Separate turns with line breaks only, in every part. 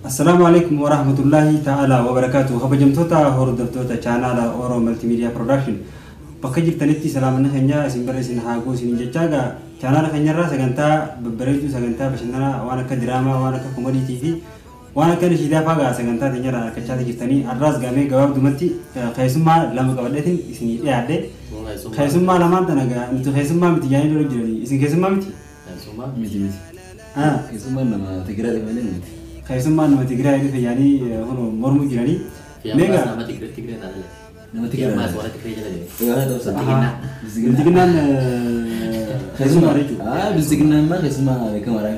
السلام عليكم ورحمة الله تعالى وبركاته. خبجمتوتا هوردفتوتا channel Oro Multimedia Production. Pakajir tanitti salaamna khanya isin bare isin haago isin jechaga channel khanya ra saganta babbareetu saganta bashannana waan akka drama waan akka comedy TV waan akka shida faga saganta tanya ra kachaati jirtani arras game gabab dumatti khaysuma lama qabadhetin isin dhiyaade khaysuma lamaan tanaga intu khaysuma miti yaani dolo jirani isin khaysuma miti
khaysuma miti
khaysuma
nama tigira de melen miti
khaysuma nama tigira de yani hono mormu jirani
mega nama tigira tadale nama tigira mas wala tigira jale ya do satigina
bisigina khaysuma reju
bisigina ma khaysuma de kamara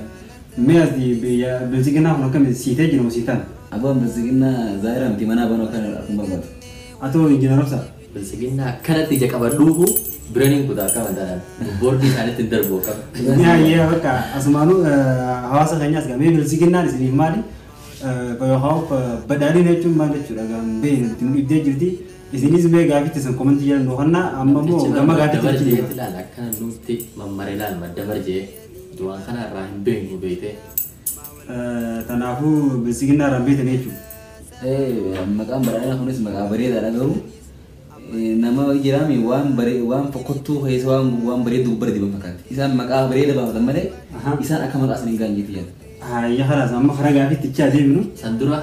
meas di ya bisigina hono kam site jino sitan
abam bisigina zaira mti mana bano kan akumba mat
ato engineer sa
bisigina kanati jakabaduhu branding kuda ka mandana board sana tindar boka
ya baka asmanu hawasa kanyas ga me bisigina ni mali bayo haw badali ne chum mali chura ga be tinu ide jirti isini zme ga fitte san comment yel no hanna amma mo gama ga fitte
ci tilala kan nuti mamarelal madabarje duwan kana rahim be ngo bete
tanafu bisigina rambe ne chu
makam barana khunis makabari da garu nama jirami wan pokottu heso wan bare du bare di bakat isan makabari da ba damale isan akama asni ganji tiya
ya khalas amma kharaga fitte cha de binu
sandura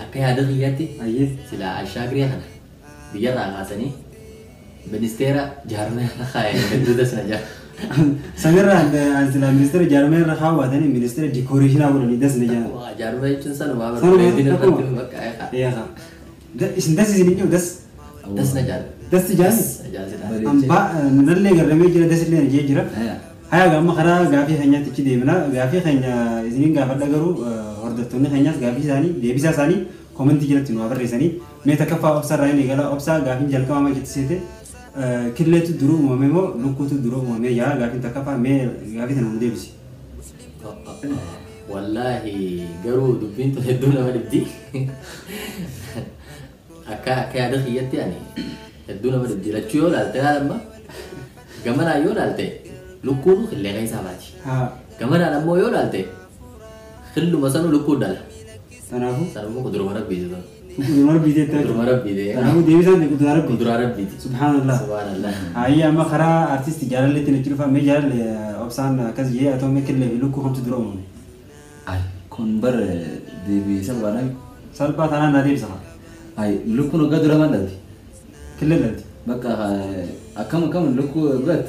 akay hada khiyati
aye
sila ashagri hana biya ra ngasani ministera jarme khaya beduda sanaja
sangra ansila minister jarme ra khawa dani minister decoration awul ni das naja
jarme chun san ba president kan makka
ya kha isin das izini das
naja
das tijani amba nalle garame jira das le je jira haya gamma khara gafi khanya tichi demna gafi khanya izini gafa dagaru hordatoni khanya gafi sani debisa sani comment jira tinu abarresani me takaffa ofsa rayni gala ofsa gafi jalkama ma kitsete killetu duru momemo lukutu duru mome ya gafi takaffa me gafi tanu debisi
wallahi garu dubintu heduna wadibdi aka ada khiyati yani heduna wadibdi lachu lalta lamma gamana yo lalte lukuru khille gaysa bati gamana lammo yo lalte khillu masanu lukudal
tanafu
sarbu kudru marabbi
marabbi de tanafu devisan de kudru marabbi subhanallah ayya ma khara artist jarale tin chilfa me jarale opsan kaziye ato me kille luku khamtu drum
ay kon bar devi sabana
salba tana nadib sa
ay luku no gadra mandalti
kille dalti
baka akam luku gat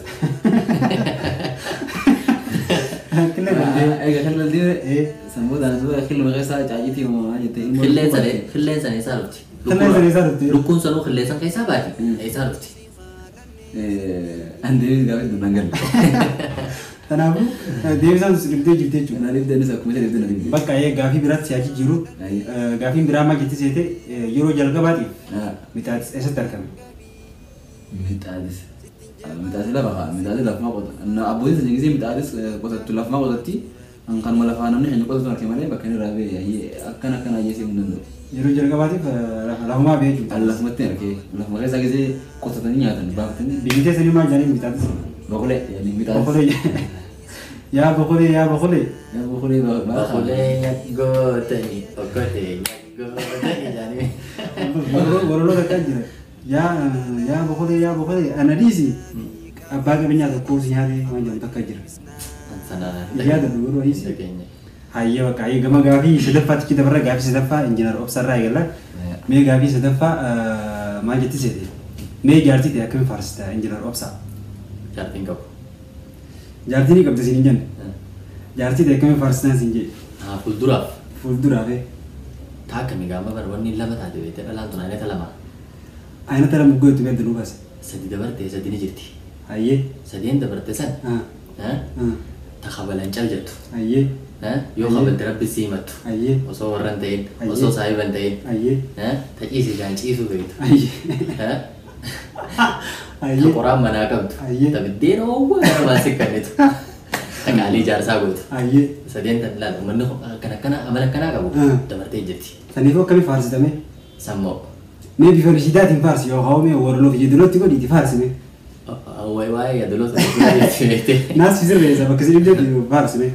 kille dalti
ay kille dalti سمودا نزوه خلوا غيسا جاجتي وما جتي خلين سنة سارتي لكون سنو خلين سنة كيسا باكي أي سارتي عندي قابل دنانجل
تنابو ديوزان سكرتي جبتي شو
أنا نبدأ نسأل كم تبدأ نبدأ
بقى أيه غافي برات سياجي جيرو غافي دراما جتي سيته يورو جلقة باتي متعدس إيش تركم
متعدس لا بقى متعدس لا ما قط أنا أبوي سنجزي متعدس قط تلاف ما قطتي angkan malafana ni hanya kau tu nak kemana? Bahkan rabe, akan aja sih mundur.
Juru jaga bati, lama beju.
Allah mati nak, Allah makanya saya kisi kota tani nyata ni, bah tani.
Bingkit seni mah jadi minta tu.
Bakule, jadi minta.
Bakule, ya bakule.
Ya bakule ya go tani, jadi.
Baru dekat je. Ya bakule. Analisis. Apa kebanyakan tu kursi hari macam tak kajer. Ya dah dulu ini. Hayya wakai gama gafi sedapat kita berada gafi sedapat engineer opsar rai gala. Me gafi sedapat maju tu sih. Me jarti dia kami farsta engineer opsar.
Jarti kau.
Jarti ni kau tu sini jan. Jarti dia kami farsta sini.
Full duraf. Tak kami gama berwarna lama tadi. Itu alam tu naya lama.
Aina terang muka tu betul luas.
Sedih dapat sedih ni jadi.
Hayya.
Sedih dapat tesan. تخبل انجل جت
ايه
يو خبل تربي سيمت
ايه
وصو ورنتين وصو سايبنتين
ايه
تجيسي كان تجيسو بيت
ايه
القران مناكبت تبدين هو انا ماسك كنت تقالي جار ساغوت
ايه
سدين لا منو كنا عمل كنا كبو دمرتي جتي
سنيفو كم فارس دمي
سمو
مي بفرشيدات فارس يو هاومي ورلو في دلوتي دي فارس مي
واي يا دلوقتي
ناس في زربة إذا بكسر يبدأ فارس مي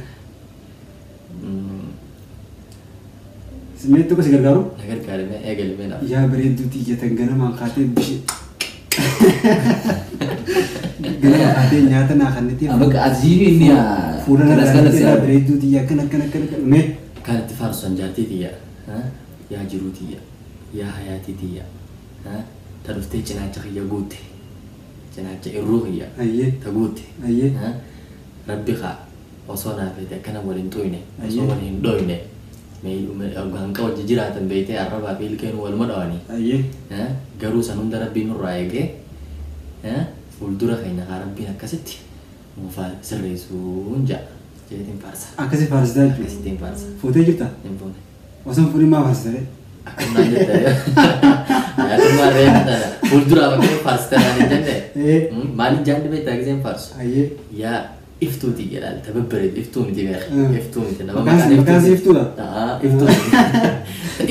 سمعت بس قرقرو
نقدر كلمة كلمة
يا بريد تيجي تنقل ما خاطب بشي قال خاطب نياتنا خلتي
أبغى أزيني إني
فلان لا بريد تيجي كنا مي
كانت فارس جارتي تيا ها يا جروتي يا حياتي تيا ها ترفتي جناجة يا قوتي جناجة الروحية
أيه
تقوتي
أيه
ها ربي خا وصونا في كنا ولين توينه وصونا ولين دوينه مي أرجعن كوا جيرات بيته أربعة بيل كانوا والمداني
أيه
ها جرو سنون ربي نور رايجه ها فولدورا خينا ربي نكستي مفعل سريسون جا جيتين فارسا
أكسي فارس ده
جيتين فارسا
فوتي جبتا
نبون
وسام فوري ما فارس ده
أكون ناجت ده يا تما رين ده فولدورا بكرة فارس ده نجده مالي جاند بيت أجزم فارس
أيه
يا إفتو تيجي لا تببرد إفتو متي بير إفتو متي نبى
مكان إفتو لا
إفتو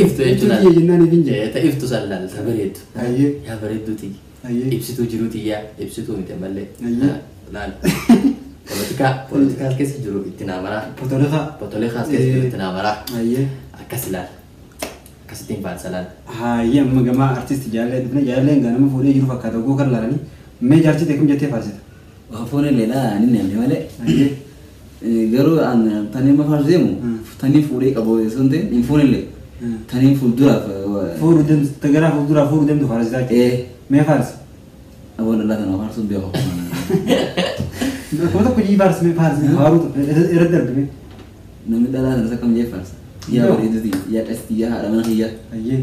إفتو
إفتو تيجي جناني بينجي
إفتو سلال تبرد
أيه
يا برد تيجي
أيه
إبسطو جروتي يا إبسطو متي ملة
أيه
لا politika keessa jiru itti naamara potolika keessa jiru itti naamara akkas ilaal akkasittiin faarsalaan
haayya amma gama artist jaalallee ganama fuudhee jiru fakkaata oguu kan laalanii mee jaarsi teekum jettee faarsita
Fuune leelaa ni namni malee garuu tanii ma faarseemu tanii fuudhee qabu sun ta'e hin fuune lee tanii fuulduraaf
fuudhu deemtu tagaraa fuulduraa fuudhu deemtu faarsitaa mee faarsi
aboon allaa tanaa faarsuun beeku
Kau tak pergi fars, me fars, baru tu, era terbi.
Namni dhalaa sana sakam jee farsa yaa bareeduti yaa qasti yaa haadha mana kiyya
Aye.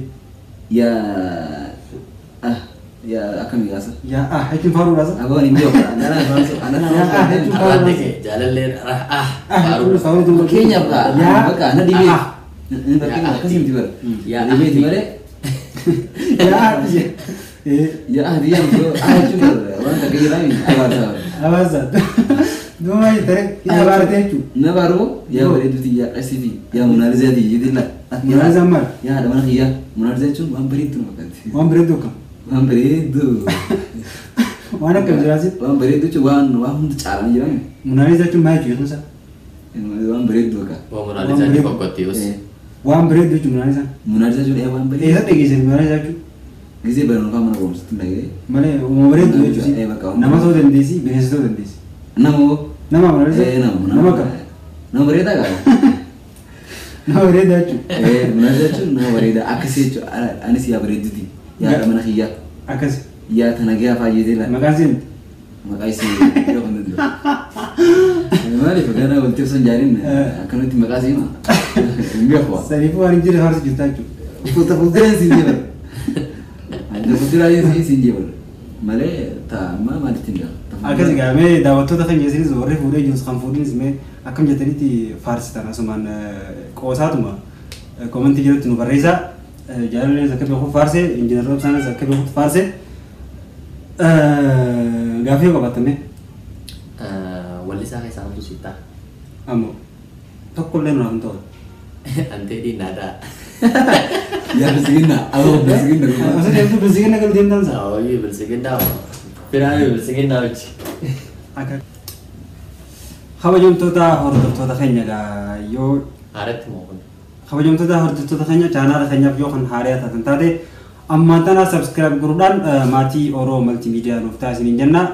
yaa akkami gaasa
Hajjin faru rasa.
agoon hin beeku anana farsu anana
hajjin faru
Araan
rasa.
deke jaalallee
Faru tu.
keenyaaf kaa bakka ana dhibee
Yaa.
akkasii miti bara
Yaa.
dhibeeti malee
Ya.
yaa hadiyaa miti jechuun bara waan takka jedhami abaarsaa
Awasa. Dua ini terek kita baru teju.
na baru yaa bareeduti yaa qasiti yaa munaalizaati jedhilla
Mana zaman?
yaa haadha mana kiyya munaaliza jechuun waan bareeddu nama kanti
Wan beredu kam?
waan bareeddu
Mana kam jelasin?
waan bareeddu jechuun waan hundi caalanii jedhamu
Munaliza cuma maju ya nusa.
waan bareeddu akka
Waa moraalisa ni fakkotti os.
Wan beredu cuma munaliza.
munaaliza jechuun waan bareeddu
Esa tegese munaliza cuma.
gisee barnoota mana boomsitti dhagee
Mana mau beredu cuma.
bakka
Nama so dendesi, benes so dendesi.
namoo
Nama munaliza. Nama kam?
nama bareedaa qaba
Nama beredu cuma.
munaaliza jechuun nama bareedaa akkasii jechuun anis yaa bareedduti yaa haadha mana kiyya
Akas.
yaa tana gaafa fayyadee la
Makasin.
maqaa isii yoo kan danda'u maaliif gana wanti osoo hin jaalin akkanatti maqaa isii hima hin beeku
Sarifu wani jiri harus juta cuma.
fuuldureen siin jee bara fuuldureen siin jee bara malee taa'ammaa maalitti hin gahu
Akkas game daawwattoota kan jeesinis warri fuudhee jirus kan fuudhinis mee akkam jettanitti faarsitan asumaan qoosaatuma komentii jalatti nu barreessaa jaalalleen akka beekuuf faarse injiinar Obsaanis akka beekuuf faarse gaafii qabatame
Wallisaa keessaa hamtu sitaa.
ammoo tokkollee nuuf hin ta'u.
Antee dhiinnaadhaa.
yaa bilisiginna aboo bilisiginna
Asii deemtu bilisiginna galu deemtan saa.
Saawwayyuu bilisiginnaa firaayyuu bilisiginnaa hojii.
Akka kabajamtoota hordoftoota keenya gaa yoo
Haaratti moo kun?
kabajamtoota hordoftoota keenya chaanaala keenyaaf yoo kan haaraa taatan taate ammaan tana subscribe godhuudhaan maatii Oromoo Multimedia nuuf taasisaniin jenna.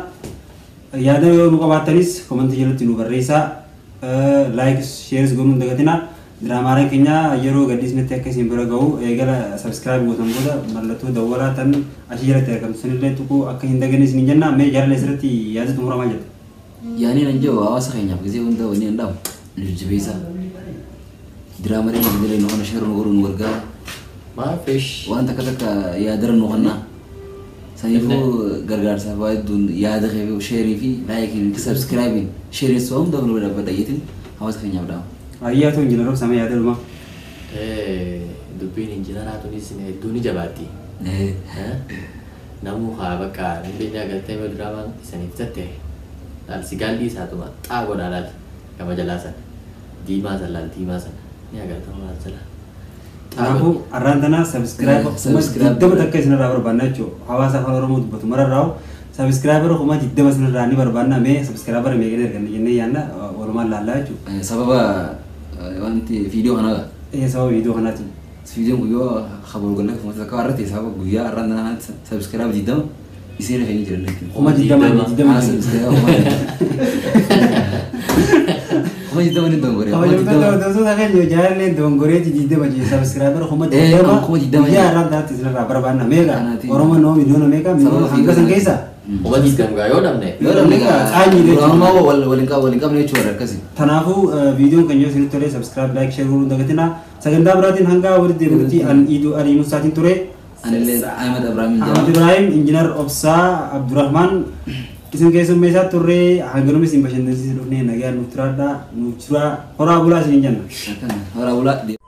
Yaada yoo nu qabaatanis komentii jalatti nu barreessaa. Likes, shares gochuun hin dagatinaa. Diraamaaleen keenya yeroo gaddisnetti akka isin bira gahu eegala subscribe gootan booda mallattoo dawwalaa tan asii jalatti argamtu sanillee tuquu akka hin daganne isin jenna. Mee jaalala asirratti yaada xumuramaa jirta.
yaani nan jiru hawaasa keenyaaf gisee hunda wanni hin dhabu jajjabeessaa diraamaree hin galee nu kana sheeru nu godhu nu gargaara
Maa fish.
waan takka takka yaadara nu kannaa saniifuu gargaarsaaf waa hedduun yaada kee sheerii fi laayikiin sabskiraayibiin sheeriin soo hundaaf nu dhaabadha jedhin hawaasa keenyaaf dhaama.
Ayyaa ta'u injiinar Obsaamaa yaada dhumaa.
Dubbiin injiinaraa tunis hedduu ni jabaatti. Namuu haa bakka namni agartee yoo diraamaan isaniif tatte laal sigaan dhiisaatuma xaa godhaa laal gama jalaa sana diimaa sana laal diimaa sana ni agartama laal jala.
Kanaafuu arraan tana subscribe diddama takka isinirraa barbaanna jechuudha. Hawaasa afaan Oromoo dubbatu mararraa subscriber kuma diddama isinirraa ni barbaanna mee subscriber meeqa erganna jennee yaadna walumaan laallaa jechuudha.
Sababa wanti viidiyoo kanaa
Sababa viidiyoo kanaati.
فيديو كيو خبر قلنا في مصر كارت يسحب كيو رنا سبسكرايب جدا يصير فيني جرنا
وما جدا ما
سبسكرايب وما جدا ما ندون
هو جدا دوسو ده كان يجار لين دون غوري جدا ما جي سبسكرايبر هم جدا ما يا ران ده تسلا رابر بانا ميغا وروما نو مليون ميغا هنگا سنگيسا
وما جدا غايو دمنه
اني دي وروما ولنكا من يچور كسي
تنافو فيديو كنيو سين توري سبسكرايب لايك شير ورو دغتنا سگندا براتين هنگا ورد بوتي ان ايدو اري مساتين توري
احمد
ابراهيم انجينير اوبسا عبد الرحمن isin keessummeessaa turre hanganuma isin bashannansiisuu dhufnee nagaa nuuf tiraadhaa nuuf jira horaa bulaa isin jenna.
Horaa bulaa.